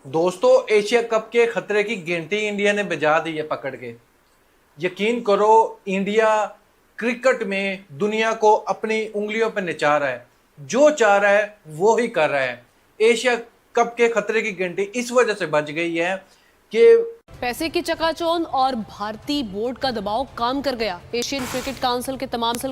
दोस्तों, Asia cup के खतरे की घंटी इंडिया ने बजा दी है पकड़ के। यकीन करो, इंडिया क्रिकेट में दुनिया को अपनी उंगलियों पर नचा रहा है। जो चाह रहा है वो ही कर रहा है। एशिया कप के खतरे की घंटी इस वजह से बज गई है कि पैसे की चकाचौंध और भारतीय बोर्ड का दबाव काम कर गया। एशियन क्रिकेट काउंसिल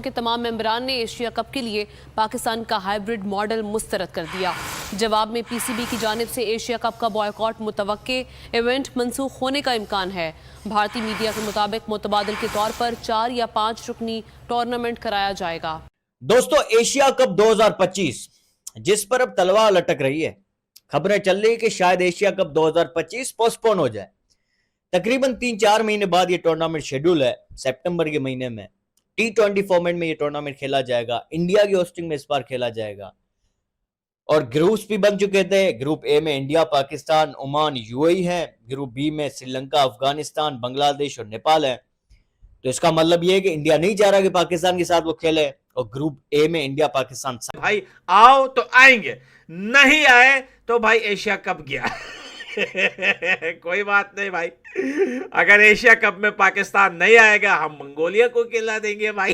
के तमाम मेंबरान ने एशिया कप के लिए पाकिस्तान का हाइब्रिड मॉडल मुस्तरद कर दिया। जवाब में पीसीबी की जानिब से एशिया कप का बॉयकॉट मुतवक्के, इवेंट मंसूख होने का इम्कान है। भारतीय मीडिया के मुताबिक मुतबादिल के तौर पर 4 या 5 रुकनी टूर्नामेंट कराया जाएगा। दोस्तों, एशिया कप 2025 जिस पर अब तलवार लटक रही है, खबरें चल रही है कि शायद एशिया कप 2025 पोस्टपोन हो जाए। तकरीबन 3-4 महीने बाद ये टूर्नामेंट शेड्यूल है। सितंबर के महीने में T20 फॉर्मेट में ये टूर्नामेंट खेला जाएगा। इंडिया की होस्टिंग में इस बार खेला जाएगा और ग्रुप्स भी बन चुके थे। ग्रुप ए में इंडिया, पाकिस्तान, ओमान, यूएई है। ग्रुप बी में श्रीलंका, अफगानिस्तान, बांग्लादेश और नेपाल है। तो इसका मतलब यह है कि इंडिया नहीं चाह रहा कि पाकिस्तान के साथ वो खेले और ग्रुप ए में इंडिया, पाकिस्तान भाई आओ तो आएंगे, नहीं आए तो भाई एशिया कप गया। कोई बात नहीं भाई, अगर एशिया कप में पाकिस्तान नहीं आएगा हम मंगोलिया को खिला देंगे भाई।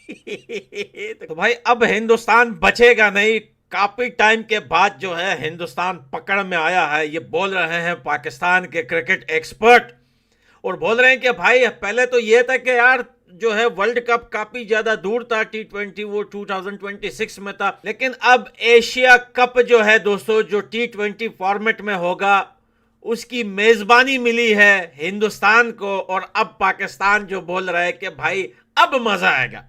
तो भाई अब हिंदुस्तान बचेगा नहीं। काफी टाइम के बाद जो है हिंदुस्तान पकड़ में आया है, ये बोल रहे हैं पाकिस्तान के क्रिकेट एक्सपर्ट। और बोल रहे हैं कि भाई पहले तो ये था कि यार जो है वर्ल्ड कप काफी ज्यादा दूर था, T20 वो 2026 में था, लेकिन अब एशिया कप जो है दोस्तों, जो T20 फॉर्मेट में होगा उसकी मेजबानी मिली है हिंदुस्तान को। और अब पाकिस्तान जो बोल रहा है कि भाई अब मजा आएगा,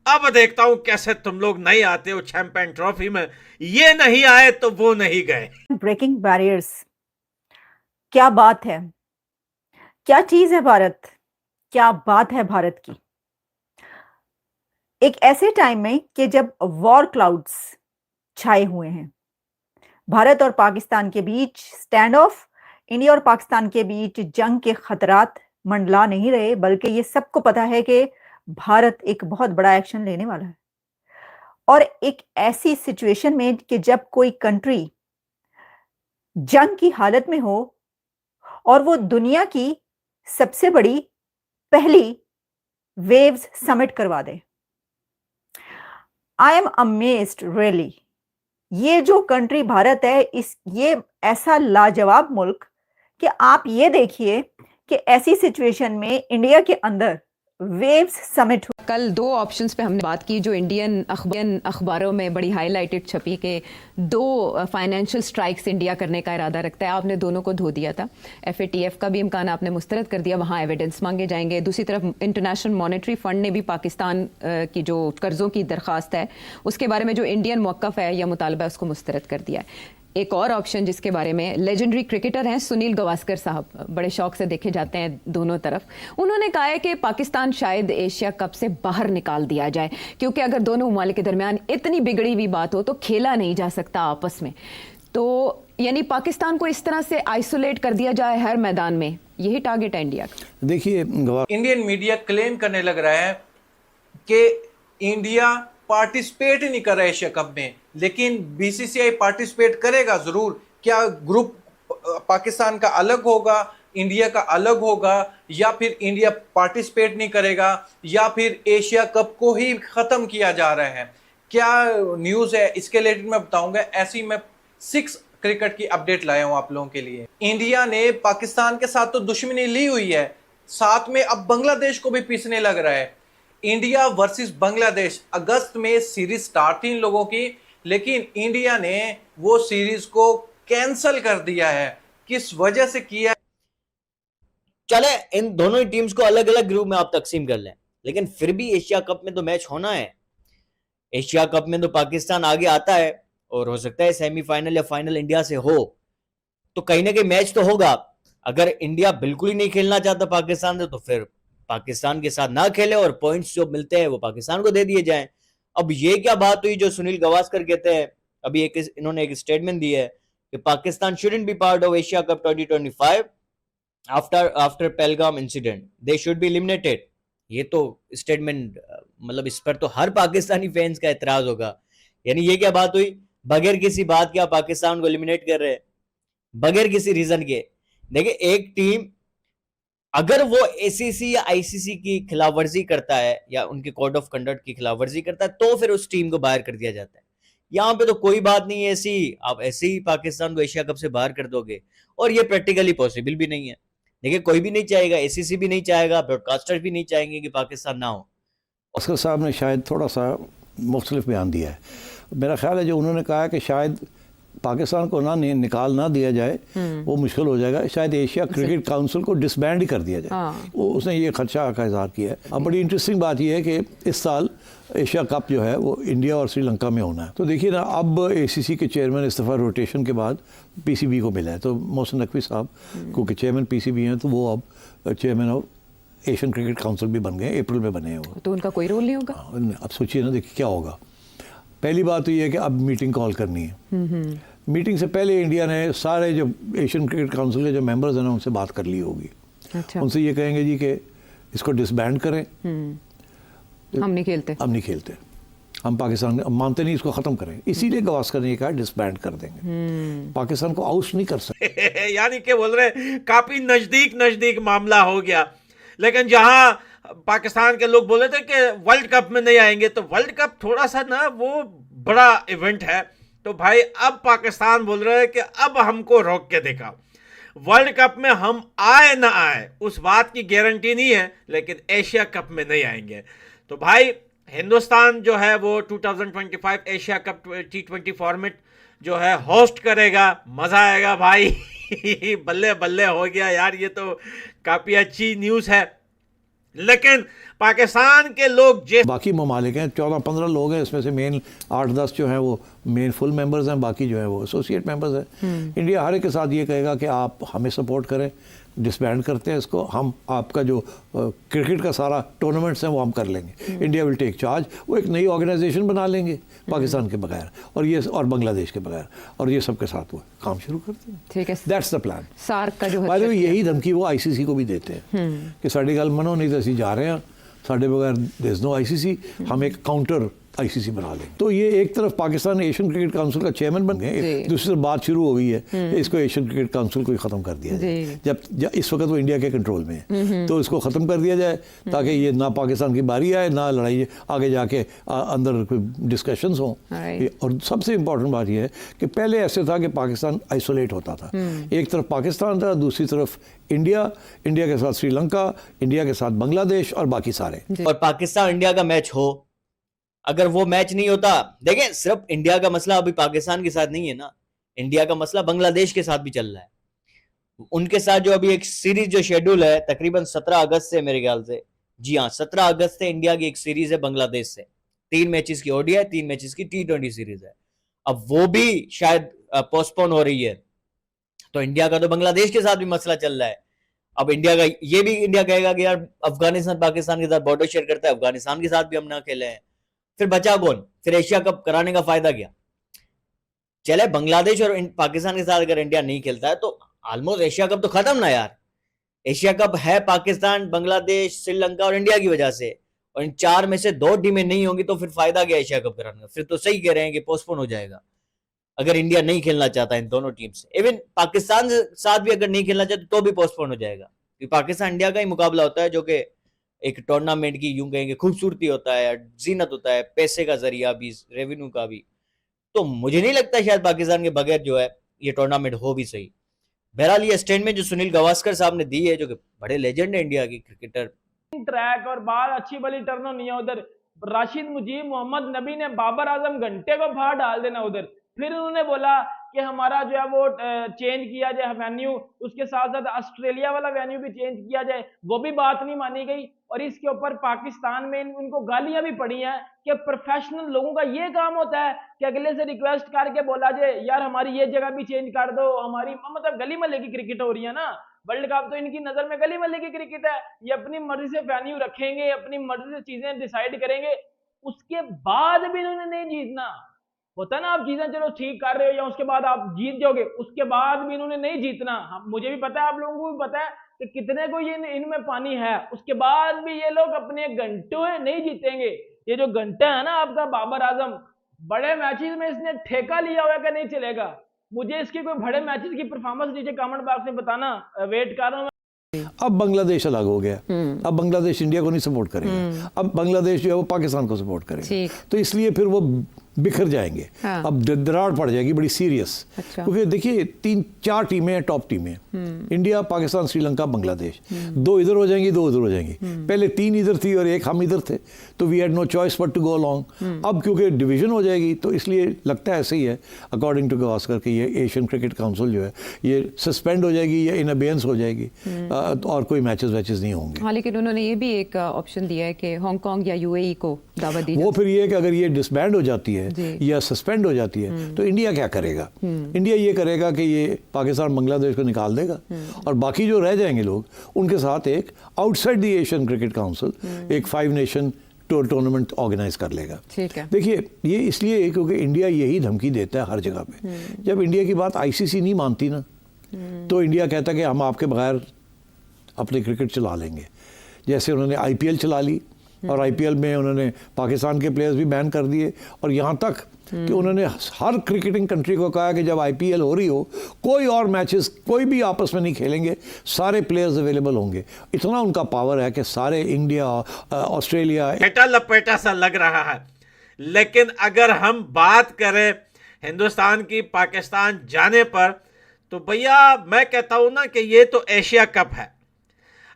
अब देखता हूं कैसे तुम लोग नहीं आते हो चैंपियन ट्रॉफी में। ये नहीं आए तो वो नहीं गए। ब्रेकिंग बैरियर्स, क्या बात है, क्या चीज है भारत, क्या बात है भारत की। एक ऐसे टाइम में कि जब वॉर क्लाउड्स छाए हुए हैं, भारत और पाकिस्तान के बीच स्टैंड ऑफ, इंडिया और पाकिस्तान के बीच जंग के खतरात मंडला नहीं रहे, बल्कि ये सबको पता है कि भारत एक बहुत बड़ा एक्शन लेने वाला है। और एक ऐसी सिचुएशन में कि जब कोई कंट्री जंग की हालत में हो और वो दुनिया की सबसे बड़ी पहली वेव्स समिट करवा दे, आई एम अमेज्ड रियली। ये जो कंट्री भारत है, ये ऐसा लाजवाब मुल्क कि आप ये देखिए कि ऐसी सिचुएशन में इंडिया के अंदर वेव्स समिट। कल 2 ऑप्शंस पे हमने बात की जो इंडियन अखबारों में बड़ी हाईलाइटेड छपी के 2 फाइनेंशियल स्ट्राइक्स इंडिया करने का इरादा रखता है। आपने दोनों को धो दिया था। FATF का भी इम्कान आपने मुस्तरद कर दिया, वहाँ एविडेंस मांगे जाएंगे। दूसरी तरफ इंटरनेशनल मॉनेटरी फंड ने भी पाकिस्तान की जो कर्ज़ों की दरख्वास्त है उसके बारे में जो इंडियन मौक़िफ़ है या मुतालबा है उसको मुस्तरद कर दिया है। एक और ऑप्शन जिसके बारे में लेजेंडरी क्रिकेटर हैं सुनील गावस्कर साहब, बड़े शौक से देखे जाते हैं दोनों तरफ, उन्होंने कहा है कि पाकिस्तान शायद एशिया कप से बाहर निकाल दिया जाए, क्योंकि अगर दोनों ममालिक के दरमियान इतनी बिगड़ी हुई बात हो तो खेला नहीं जा सकता आपस में। तो यानी पाकिस्तान को इस तरह से आइसोलेट कर दिया जाए हर मैदान में, यही टारगेट है इंडिया का। देखिए, इंडियन मीडिया क्लेम करने लग रहा है कि इंडिया पार्टिसिपेट ही नहीं कर रहा है एशिया कप में, लेकिन BCCI पार्टिसिपेट करेगा जरूर। क्या ग्रुप पाकिस्तान का अलग होगा, इंडिया का अलग होगा, या फिर इंडिया पार्टिसिपेट नहीं करेगा, या फिर एशिया कप को ही खत्म किया जा रहा है? क्या न्यूज़ है इसके रिलेटेड मैं बताऊंगा। ऐसी मैं 6 क्रिकेट की अपडेट लाया हूं आप लोगों के लिए। इंडिया ने पाकिस्तान के साथ तो दुश्मनी ली हुई है, साथ में अब बांग्लादेश को भी पीसने लग रहा है। इंडिया वर्सेस बांग्लादेश, अगस्त में सीरीज स्टार्ट थी इन लोगों की, लेकिन इंडिया ने वो सीरीज को कैंसिल कर दिया है। किस वजह से किया? चले इन दोनों ही टीम्स को अलग अलग ग्रुप में आप तकसीम कर लें, लेकिन फिर भी एशिया कप में तो मैच होना है। एशिया कप में तो पाकिस्तान आगे आता है और हो सकता है सेमीफाइनल या फाइनल इंडिया से हो, तो कहीं ना कहीं मैच तो होगा। अगर इंडिया बिल्कुल ही नहीं खेलना चाहता पाकिस्तान से, तो फिर पाकिस्तान के साथ ना खेले और पॉइंट्स जो मिलते हैं वो पाकिस्तान को दे दिए जाएं। अब ये क्या बात हुई जो सुनील गावस्कर कहते हैं, अभी इन्होंने एक स्टेटमेंट दी है कि Pakistan shouldn't be part of Asia cup 2025 after Pahalgam incident, they should be eliminated. ये तो स्टेटमेंट मतलब इस पर तो हर पाकिस्तानी फैंस का एतराज होगा। यानी ये क्या बात हुई, बगैर किसी बात के आप पाकिस्तान को एलिमिनेट कर रहे हैं। बगैर किसी रीजन के। देखिए, एक टीम अगर वो एसीसी या आईसीसी की खिलाफवर्जी करता है या उनके कोड ऑफ कंडक्ट की खिलाफवर्जी करता है तो फिर उस टीम को बाहर कर दिया जाता है। यहाँ पे तो कोई बात नहीं है ऐसी, आप ऐसे ही पाकिस्तान को एशिया कप से बाहर कर दोगे, और ये प्रैक्टिकली पॉसिबल भी नहीं है। देखिए, कोई भी नहीं चाहेगा, एसीसी भी नहीं चाहेगा, ब्रॉडकास्टर भी नहीं चाहेंगे कि पाकिस्तान ना हो। असगर साहब ने शायद थोड़ा सा मुख्तलिफ बयान दिया है। मेरा ख्याल है जो उन्होंने कहा है कि शायद पाकिस्तान को निकाल ना दिया जाए वो मुश्किल हो जाएगा, शायद एशिया क्रिकेट काउंसिल को डिसबैंड ही कर दिया जाए। वो उसने ये खदशा का इजहार किया है। अब बड़ी इंटरेस्टिंग बात यह है कि इस साल एशिया कप जो है वो इंडिया और श्रीलंका में होना है। तो देखिए ना, अब एसीसी के चेयरमैन इस दफ़ा रोटेशन के बाद पीसीबी को मिला है, तो मोहसिन नकवी साहब क्योंकि चेयरमैन पीसीबी हैं तो वो अब chairman of Asian cricket council भी बन गए, अप्रैल में बने हैं वो। तो उनका कोई रोल नहीं होगा? अब सोचिए ना, देखिए क्या होगा। पहली बात तो ये है कि अब मीटिंग कॉल करनी है। मीटिंग से पहले इंडिया ने सारे जो एशियन क्रिकेट काउंसिल के जो मेंबर्स हैं ना उनसे बात कर ली होगी। अच्छा। उनसे ये कहेंगे जी कि इसको डिसबैंड करें, हम नहीं खेलते, हम पाकिस्तान हम मानते नहीं, इसको ख़त्म करें। इसीलिए गवास्कर ने कहा डिसबैंड कर देंगे, पाकिस्तान को आउट नहीं कर सकते। यानी कि बोल रहे काफी नजदीक मामला हो गया। लेकिन जहां पाकिस्तान के लोग बोले थे कि वर्ल्ड कप में नहीं आएंगे, तो वर्ल्ड कप थोड़ा सा ना वो बड़ा इवेंट है, तो भाई अब पाकिस्तान बोल रहे हैं कि अब हमको रोक के देखा। वर्ल्ड कप में हम आए ना आए उस बात की गारंटी नहीं है, लेकिन एशिया कप में नहीं आएंगे। तो भाई हिंदुस्तान जो है वो 2025 एशिया कप T20 फॉर्मेट जो है होस्ट करेगा। मजा आएगा भाई। बल्ले बल्ले हो गया यार, ये तो काफी अच्छी न्यूज़ है। लेकिन पाकिस्तान के लोग बाकी ममालिक हैं, 14-15 लोग हैं, इसमें से मेन 8-10 जो हैं वो मेन फुल मेंबर्स हैं, बाकी जो है वो एसोसिएट मेंबर्स हैं। इंडिया हर एक के साथ ये कहेगा कि आप हमें सपोर्ट करें, डिसबैंड करते हैं इसको, हम आपका जो क्रिकेट का सारा टूर्नामेंट्स हैं वो हम कर लेंगे। इंडिया विल टेक चार्ज, वो एक नई ऑर्गेनाइजेशन बना लेंगे पाकिस्तान के बगैर और बांग्लादेश के बगैर, और ये सबके साथ वो काम शुरू करते हैं। ठीक है, दैट्स द प्लान। सार्क का जो है यही धमकी वो आईसीसी को भी देते हैं कि साड़ी गल मनो नहीं तो असी जा रहे हैं, साढ़े बगैर देयर इज नो आईसीसी, हम एक काउंटर आईसीसी बना लें। तो ये एक तरफ पाकिस्तान एशियन क्रिकेट काउंसिल का चेयरमैन बन गए, दूसरी तरफ बात शुरू हो गई है कि इसको एशियन क्रिकेट काउंसिल को ही खत्म कर दिया जाए। जब इस वक्त वो इंडिया के कंट्रोल में है, तो इसको खत्म कर दिया जाए ताकि ये ना पाकिस्तान की बारी आए, ना लड़ाई आगे जाके अंदर डिस्कशंस हों। और सबसे इम्पोर्टेंट बात यह है कि पहले ऐसे था कि पाकिस्तान आइसोलेट होता था, एक तरफ पाकिस्तान था, दूसरी तरफ इंडिया के साथ श्रीलंका, इंडिया के साथ बांग्लादेश और बाकी सारे। और पाकिस्तान इंडिया का मैच हो, अगर वो मैच नहीं होता, देखें सिर्फ इंडिया का मसला अभी पाकिस्तान के साथ नहीं है ना, इंडिया का मसला बांग्लादेश के साथ भी चल रहा है। उनके साथ जो अभी एक सीरीज जो शेड्यूल है तकरीबन 17 अगस्त से, मेरे ख्याल से, जी हाँ 17 अगस्त से इंडिया की एक सीरीज है बांग्लादेश से, 3 मैचेस की ओडीआई, 3 मैचेस की T20 सीरीज है। अब वो भी शायद पोस्टपोन हो रही है, तो इंडिया का तो बांग्लादेश के साथ भी मसला चल रहा है। अब इंडिया का ये भी इंडिया कहेगा कि यार अफगानिस्तान पाकिस्तान के साथ बॉर्डर शेयर करता है, अफगानिस्तान के साथ भी हम ना खेले हैं, फिर बचा कौन? फिर एशिया कप कराने का फायदा क्या? चले बांग्लादेश और पाकिस्तान के साथ अगर इंडिया नहीं खेलता है तो ऑलमोस्ट एशिया कप तो खत्म ना यार। एशिया कप है पाकिस्तान, बांग्लादेश, श्रीलंका और इंडिया की वजह से, और इन 4 में से 2 टीमें नहीं होंगी तो फिर फायदा क्या एशिया कप कराने का? फिर तो सही कह रहे हैं कि पोस्टपोन हो जाएगा अगर इंडिया नहीं खेलना चाहता इन दोनों टीम से। इवन पाकिस्तान के साथ भी अगर नहीं खेलना चाहते तो भी पोस्टपोन हो जाएगा, क्योंकि पाकिस्तान इंडिया का ही मुकाबला होता है जो कि एक टूर्नामेंट की यूं कहेंगे खूबसूरती होता है, जीनत होता है, पैसे का जरिया भी, रेवेन्यू का भी। तो मुझे नहीं लगता शायद पाकिस्तान के बगैर जो है ये टूर्नामेंट हो भी सही। बहरहाल ये स्टेटमेंट जो सुनील गावस्कर साहब ने दी है, जो कि बड़े लेजेंड है इंडिया की क्रिकेटर। ट्रैक और बाल अच्छी भली टर्न होनी है उधर, राशिद मुजीब, मोहम्मद नबी ने बाबर आजम घंटे को बाहर डाल देना उधर। फिर उन्होंने बोला कि हमारा जो है वो चेंज किया जाए वेन्यू, उसके साथ साथ ऑस्ट्रेलिया वाला वेन्यू भी चेंज किया जाए, वो भी बात नहीं मानी गई। और इसके ऊपर पाकिस्तान में उनको गालियां भी पड़ी हैं कि प्रोफेशनल लोगों का ये काम होता है कि अगले से रिक्वेस्ट करके बोला जाए यार हमारी ये जगह भी चेंज कर दो, हमारी मतलब गली मोहल्ले की क्रिकेट हो रही है ना। वर्ल्ड कप तो इनकी नजर में गली मोहल्ले की क्रिकेट है, ये अपनी मर्जी से वेन्यू रखेंगे, अपनी मर्जी से चीजें डिसाइड करेंगे, उसके बाद भी इन्होंने नहीं जीतना। होता ना, आप चीजें चलो ठीक कर रहे हो या उसके बाद आप जीत जाओगे, उसके बाद भी इन्होंने नहीं जीतना। मुझे भी पता है, आप लोगों को भी पता है कि कितने को ये इनमें पानी है, उसके बाद भी ये लोग अपने घंटों नहीं जीतेंगे। ये जो घंटा है ना आपका बाबर आजम, बड़े मैचेस में इसने ठेका लिया हुआ कि नहीं चलेगा, मुझे इसके कोई बड़े मैचेस की परफॉर्मेंस नीचे कमेंट बॉक्स में बताना, वेट कर रहा हूँ। अब बांग्लादेश अलग हो गया, अब बांग्लादेश इंडिया को नहीं सपोर्ट करेगा, अब बांग्लादेश जो है वो पाकिस्तान को सपोर्ट करेगा, तो इसलिए फिर वो बिखर जाएंगे। हाँ। अब दरार पड़ जाएगी बड़ी सीरियस। अच्छा। क्योंकि देखिए 3-4 टीमें हैं, टॉप टीमें, इंडिया, पाकिस्तान, श्रीलंका, बांग्लादेश, 2 इधर हो जाएंगी, 2 उधर हो जाएंगी। पहले 3 इधर थी और 1 हम इधर थे, तो we had no choice but to go along. अब क्योंकि डिवीजन हो जाएगी तो इसलिए लगता है ऐसे ही है, अकॉर्डिंग टू गावस्कर कि ये एशियन क्रिकेट काउंसिल जो है ये सस्पेंड हो जाएगी या इन अबेयंस हो जाएगी, और कोई मैचेस नहीं होंगे। हाँ, लेकिन उन्होंने ये भी एक ऑप्शन दिया है कि हांगकांग या यूएई को दावा दी वो फिर ये कि अगर ये डिसबैंड हो जाती है जी। या सस्पेंड हो जाती है तो इंडिया क्या करेगा? इंडिया ये करेगा कि ये पाकिस्तान, बांग्लादेश को निकाल देगा और बाकी जो रह जाएंगे लोग उनके साथ एक outside the Asian cricket council एक 5 नेशन टूर्नामेंट ऑर्गेनाइज कर लेगा। ठीक है। देखिए ये इसलिए क्योंकि इंडिया यही धमकी देता है हर जगह पे। जब इंडिया की बात आईसीसी नहीं मानती ना, तो इंडिया कहता है कि हम आपके बगैर अपने क्रिकेट चला लेंगे। जैसे उन्होंने आईपीएल चला ली और आईपीएल में उन्होंने पाकिस्तान के प्लेयर्स भी बैन कर दिए, और यहाँ तक कि उन्होंने हर क्रिकेटिंग कंट्री को कहा कि जब आईपीएल हो रही हो कोई और मैचेस कोई भी आपस में नहीं खेलेंगे, सारे प्लेयर्स अवेलेबल होंगे। इतना उनका पावर है कि सारे इंडिया, ऑस्ट्रेलिया, लपेटा लपेटा सा लग रहा है। लेकिन अगर हम बात करें हिंदुस्तान की पाकिस्तान जाने पर, तो भैया मैं कहता हूं ना कि ये तो एशिया कप है।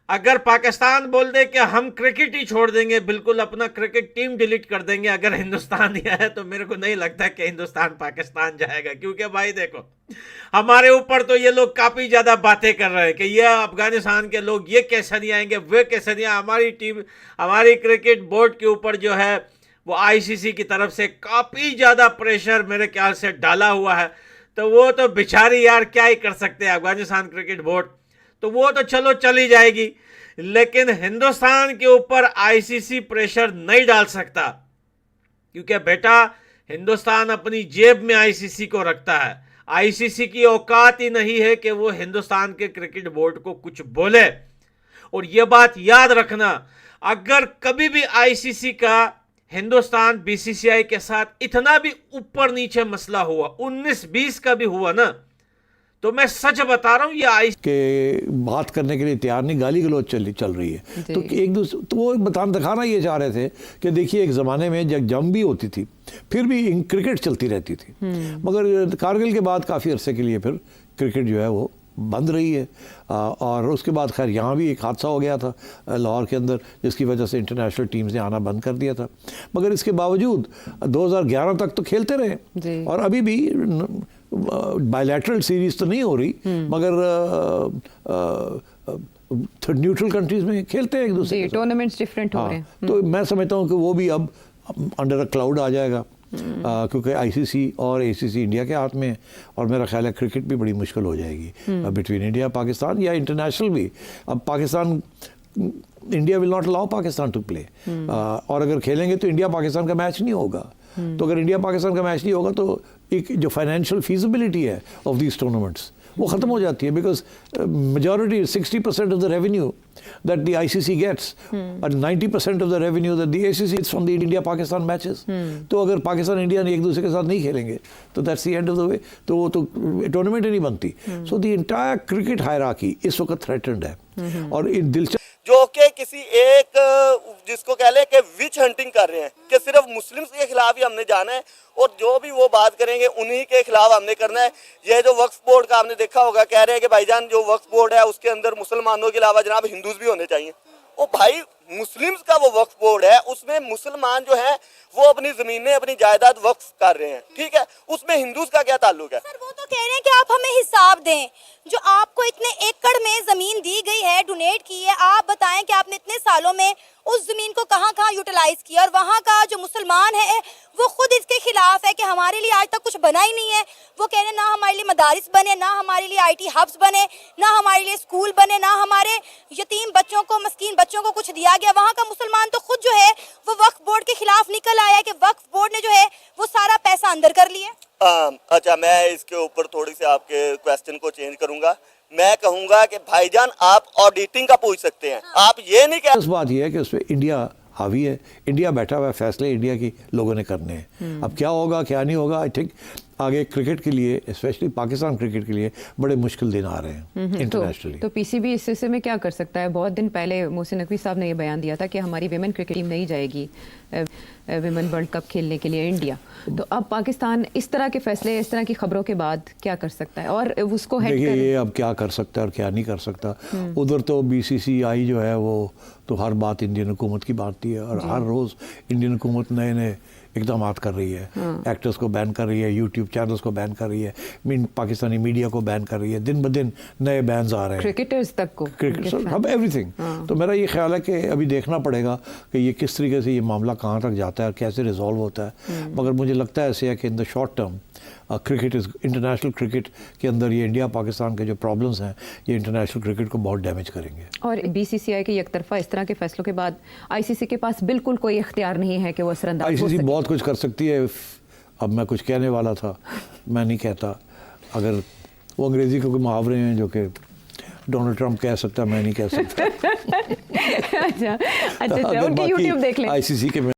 अगर पाकिस्तान बोल दे कि हम क्रिकेट ही छोड़ देंगे, बिल्कुल अपना क्रिकेट टीम डिलीट कर देंगे अगर हिंदुस्तान ही आया, तो मेरे को नहीं लगता कि हिंदुस्तान पाकिस्तान जाएगा। क्योंकि भाई देखो, हमारे ऊपर तो ये लोग काफी ज्यादा बातें कर रहे हैं कि ये अफगानिस्तान के लोग ये कैसे नहीं आएंगे, वे कैसे नहीं। हमारी टीम, हमारी क्रिकेट बोर्ड के ऊपर जो है वो आईसीसी की तरफ से काफी ज्यादा प्रेशर मेरे ख्याल से डाला हुआ है। तो वो तो बेचारी यार क्या ही कर सकते हैं अफगानिस्तान क्रिकेट बोर्ड, तो वो तो चलो चली जाएगी, लेकिन हिंदुस्तान के ऊपर आईसीसी प्रेशर नहीं डाल सकता। क्योंकि बेटा हिंदुस्तान अपनी जेब में आईसीसी को रखता है। आईसीसी की औकात ही नहीं है कि वो हिंदुस्तान के क्रिकेट बोर्ड को कुछ बोले। और ये बात याद रखना, अगर कभी भी आईसीसी का हिंदुस्तान बीसीसीआई के साथ इतना भी ऊपर नीचे मसला हुआ, 19-20 का भी हुआ ना, तो मैं सच बता रहा हूं ये आई के बात करने के लिए तैयार नहीं, गाली गलौज चल रही है। तो एक दूसरे तो वो दिखाना ये चाह रहे थे कि देखिए एक ज़माने में जब जंग भी होती थी फिर भी क्रिकेट चलती रहती थी, मगर कारगिल के बाद काफ़ी अरसे के लिए फिर क्रिकेट जो है वो बंद रही है। और उसके बाद खैर यहाँ भी एक हादसा हो गया था लाहौर के अंदर, जिसकी वजह से इंटरनेशनल टीम्स ने आना बंद कर दिया था। मगर इसके बावजूद 2011 तक तो खेलते रहे, और अभी भी बायलैटरल सीरीज तो नहीं हो रही, मगर न्यूट्रल कंट्रीज में खेलते हैं एक दूसरे, टूर्नामेंट्स डिफरेंट हो रहे हैं। तो मैं समझता हूँ कि वो भी अब अंडर अ क्लाउड आ जाएगा, क्योंकि आईसीसी और एसीसी इंडिया के हाथ में है, और मेरा ख्याल है क्रिकेट भी बड़ी मुश्किल हो जाएगी बिटवीन इंडिया पाकिस्तान, या इंटरनेशनल भी। अब Pakistan, India will not allow Pakistan to play, और अगर खेलेंगे तो इंडिया पाकिस्तान का मैच नहीं होगा। तो अगर इंडिया पाकिस्तान का मैच नहीं होगा तो एक जो फाइनेंशियल फीजिबिलिटी है ऑफ दीज टूर्नामेंट्स वो ख़त्म हो जाती है, because majority 60% of the revenue that the ICC gets and 90% of the revenue that the ACC is from the India Pakistan matches. तो अगर पाकिस्तान इंडिया ने एक दूसरे के साथ नहीं खेलेंगे तो that's the end of the way, तो वो तो टूर्नामेंट ही नहीं बनती। So the entire cricket hierarchy इस वक्त threatened है, और दिलचस्प जो कि किसी एक जिसको कह ले कि विच हंटिंग कर रहे हैं कि सिर्फ मुस्लिम्स के खिलाफ ही हमने जाना है, और जो भी वो बात करेंगे उन्हीं के खिलाफ हमने करना है। ये जो वक्फ बोर्ड का आपने देखा होगा, कह रहे हैं कि भाईजान जो वक्फ बोर्ड है उसके अंदर मुसलमानों के अलावा जनाब हिंदूज भी होने चाहिए। ओ भाई, मुस्लिम्स का वो वक्फ बोर्ड है, उसमें मुसलमान जो है वो अपनी जमीनें, अपनी जायदाद वक्फ कर रहे हैं, ठीक है, उसमें हिंदूज का क्या ताल्लुक है? सर वो तो कह रहे हैं कि आप हमें हिसाब दें, जो आपको इतने एकड़ में जमीन दी गई है, डोनेट की है, आप बताएं कि आपने इतने सालों में उस जमीन को कहां कहां यूटिलाइज किया, और वहां का जो मुसलमान है वो खुद इसके खिलाफ है कि हमारे लिए आज तक कुछ बना ही नहीं है। वो कह रहे हैं ना हमारे लिए मदारिस बने, ना हमारे लिए आईटी हब्स बने, ना हमारे लिए स्कूल बने, ना हमारे यतीम बच्चों को, मस्कीन बच्चों को कुछ दिया गया। वहाँ का मुसलमान तो खुद जो है वो वक्फ बोर्ड के खिलाफ निकल आया है कि वक्फ बोर्ड ने जो है वो सारा पैसा अंदर कर लिया। अच्छा, मैं इसके ऊपर थोड़ी सी आपके क्वेश्चन को चेंज करूंगा। मैं कहूंगा कि भाईजान आप ऑडिटिंग का पूछ सकते हैं, आप ये नहीं कह। बात यह है कि उसमें इंडिया हावी है, इंडिया बैठा हुआ है, फैसले इंडिया की लोगों ने करने हैं। अब क्या होगा क्या नहीं होगा, आई थिंक आगे क्रिकेट के लिए, स्पेशली पाकिस्तान क्रिकेट के लिए बड़े मुश्किल दिन आ रहे हैं इंटरनेशनली। तो पीसीबी इस सिलसिले में क्या कर सकता है? बहुत दिन पहले मोहसिन नकवी साहब ने ये बयान दिया था कि हमारी विमेन क्रिकेट टीम नहीं जाएगी विमेन वर्ल्ड कप खेलने के लिए इंडिया। तो अब पाकिस्तान इस तरह के फैसले, इस तरह की खबरों के बाद क्या कर सकता है और उसको हेड देखिए ये अब क्या कर सकता है और क्या नहीं कर सकता। उधर तो बीसीसीआई जो है वो तो हर बात इंडियन हुकूमत की बातती है और हर रोज़ इंडियन हुकूमत नए नए इकदाम कर रही है। एक्टर्स को बैन कर रही है, यूट्यूब चैनल्स को बैन कर रही है, पाकिस्तानी मीडिया को बैन कर रही है, दिन ब दिन नए बैन्स आ रहे हैं, क्रिकेटर्स तक को, अब एवरीथिंग। तो मेरा ये ख्याल है कि अभी देखना पड़ेगा कि ये किस तरीके से ये मामला कहाँ तक जाता है और कैसे रिजॉल्व होता है। मगर मुझे लगता है ऐसे है कि in the short term cricket international cricket के अंदर ये इंडिया पाकिस्तान के जो प्रॉब्लम्स हैं ये इंटरनेशनल क्रिकेट को बहुत डैमेज करेंगे। और बीसीसीआई के एकतरफा इस तरह के फैसलों के बाद आईसीसी के पास बिल्कुल कोई इख्तियार नहीं है कि वो असरअंदाज हो आईसीसी सके। बहुत कुछ कर सकती है। अब मैं कुछ कहने वाला था, मैं नहीं कहता। अगर वो अंग्रेजी के कोई मुहावरे हैं जो कि डोनाल्ड ट्रंप कह सकता, मैं नहीं कह सकता। अच्छा उनके यूट्यूब देख लें। आईसीसी के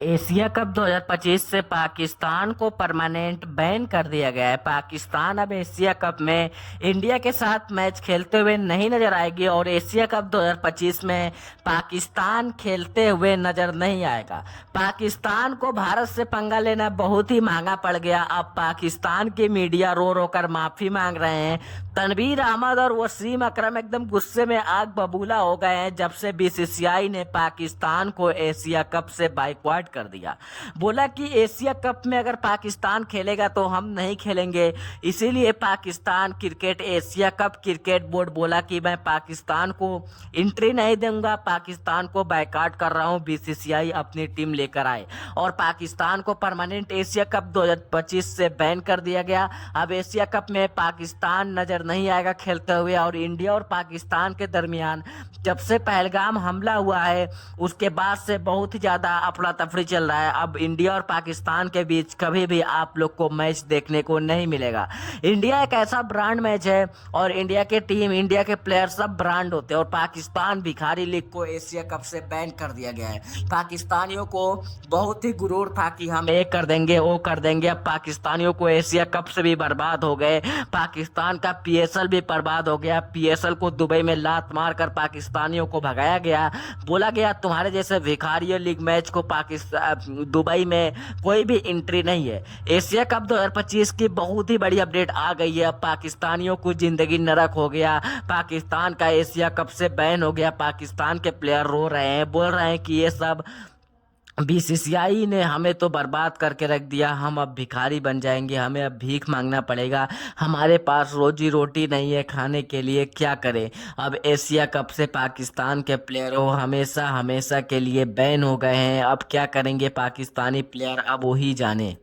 एशिया कप 2025 से पाकिस्तान को परमानेंट बैन कर दिया गया है। पाकिस्तान अब एशिया कप में इंडिया के साथ मैच खेलते हुए नहीं नजर आएगी और एशिया कप 2025 में पाकिस्तान खेलते हुए नजर नहीं आएगा। पाकिस्तान को भारत से पंगा लेना बहुत ही महंगा पड़ गया। अब पाकिस्तान की मीडिया रो रो कर माफी मांग रहे हैं। तनवीर अहमद और वसीम अकरम एकदम गुस्से में आग बबूला हो गए हैं जब से बीसीसीआई ने पाकिस्तान को एशिया कप से बाइकआउट कर दिया। बोला कि एशिया कप में अगर पाकिस्तान खेलेगा तो हम नहीं खेलेंगे, इसीलिए Pakistan cricket Asia cup cricket board बोला कि मैं पाकिस्तान को एंट्री नहीं दूंगा, पाकिस्तान को बाइकआउट कर रहा हूं। बीसीसीआई अपनी टीम लेकर आए और पाकिस्तान को परमानेंट एशिया कप 2025 से बैन कर दिया गया। अब एशिया कप में पाकिस्तान नजर नहीं आएगा खेलते हुए। और इंडिया और पाकिस्तान के दरमियान जब से पहलगाम हमला हुआ है उसके बाद से बहुत ही ज्यादा अफरा तफरी चल रहा है। अब इंडिया और पाकिस्तान के बीच कभी भी आप लोग को मैच देखने को नहीं मिलेगा। इंडिया एक ऐसा ब्रांड मैच है और इंडिया के टीम, इंडिया के प्लेयर सब ब्रांड होते हैं। और पाकिस्तान भिखारी लीग को एशिया कप से बैन कर दिया गया है। पाकिस्तानियों को बहुत ही गुरूर था कि हम ये कर देंगे वो कर देंगे। अब पाकिस्तानियों को एशिया कप से भी बर्बाद हो गए। पाकिस्तान का पीएसएल भी बर्बाद हो गया। पीएसएल को दुबई में लात मार कर पाकिस्तानियों को भगाया गया। बोला गया तुम्हारे जैसे भिखारियों लीग मैच को दुबई में कोई भी एंट्री नहीं है। एशिया कप 2025 की बहुत ही बड़ी अपडेट आ गई है। अब पाकिस्तानियों को जिंदगी नरक हो गया। पाकिस्तान का एशिया कप से बैन हो गया। पाकिस्तान के प्लेयर रो रहे हैं, बोल रहे हैं कि ये सब बीसीसीआई ने हमें तो बर्बाद करके रख दिया, हम अब भिखारी बन जाएंगे, हमें अब भीख मांगना पड़ेगा, हमारे पास रोजी रोटी नहीं है खाने के लिए, क्या करें। अब एशिया कप से पाकिस्तान के प्लेयरों हमेशा के लिए बैन हो गए हैं। अब क्या करेंगे पाकिस्तानी प्लेयर, अब वही जाने।